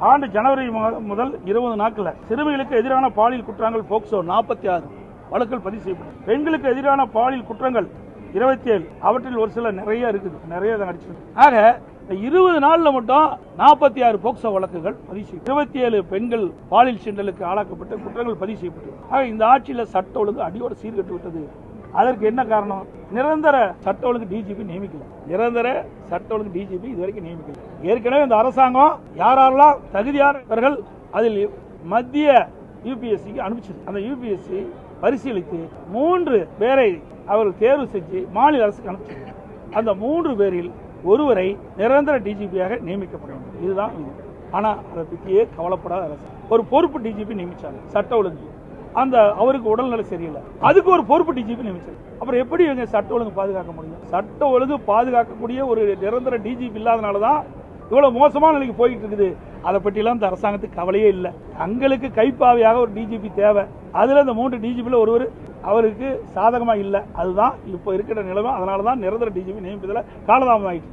ஆண்டு ஜனவரி முதல் 20 நாட்கள் சிறுமிகளுக்கு எதிரான பாலியல் குற்றங்கள் போக்சோ 46 வழக்குகள் பதிவு செய்யப்பட்டது. பெண்களுக்கு எதிரான பாலியல் குற்றங்கள் 27, அவற்றில் ஒரு சில நிறைய இருக்குது, நிறைய அடிச்சிருக்கு. ஆக 20 நாள்ல மட்டும் 46 போக்சோ வழக்குகள் பதிவு செய்யும். 27 பெண்கள் பாலியல் சீண்டலுக்கு ஆளாக்கப்பட்ட குற்றங்கள் பதிவு செய்யப்பட்டது. ஆக இந்த ஆட்சியில் சட்ட ஒழுங்கு அடியோடு சீர்கட்டு விட்டது. அதற்கு என்ன காரணம்? நிரந்தர சட்ட ஒழுங்கு டிஜிபி நியமிக்கல. நிரந்தர சட்ட ஒழுங்கு டிஜிபி இதுவரைக்கும் நியமிக்கல. ஏற்கனவே இந்த அரசாங்கம் யாரெல்லாம் தகுதியானவர்கள் அதில் மத்திய யூபிஎஸ்சிக்கு அனுப்பிச்சது. அந்த யூபிஎஸ்சி பரிசீலித்து 3 பேரை அவர்கள் தேர்வு செஞ்சு மாநில அரசுக்கு அனுப்பிச்சது. அந்த 3 பேரில் ஒருவரை நிரந்தர டிஜிபியாக நியமிக்கப்பட வேண்டும். இதுதான் இது. ஆனா அதை பற்றியே கவலைப்படாத அரசு. ஒரு பொறுப்பு டிஜிபி நியமிச்சாங்க சட்ட ஒழுங்கு. அந்த அவருக்கு உடல்நிலை சரியில்லை, அதுக்கு ஒரு பொறுப்பு டிஜிபி நியமிச்சாங்க. அப்புறம் எப்படி இவங்க சட்ட ஒழுங்கு பாதுகாக்க முடியும்? சட்ட ஒழுங்கு பாதுகாக்கக்கூடிய ஒரு நிரந்தர டிஜிபி இல்லாதனாலதான் இவ்வளவு மோசமான நிலைக்கு போயிட்டு இருக்குது. அதை பற்றிலாம் இந்த அரசாங்கத்துக்கு கவலையே இல்லை. தங்களுக்கு கைப்பாவையாக ஒரு டிஜிபி தேவை. அதுல இந்த 3 டிஜிபில ஒருவர் அவருக்கு சாதகமா இல்லை. அதுதான் இப்ப இருக்கிற நிலைமை. அதனாலதான் நிரந்தர டிஜிபி நியமிப்பதில் காலதாமதம் ஆயிடுச்சு.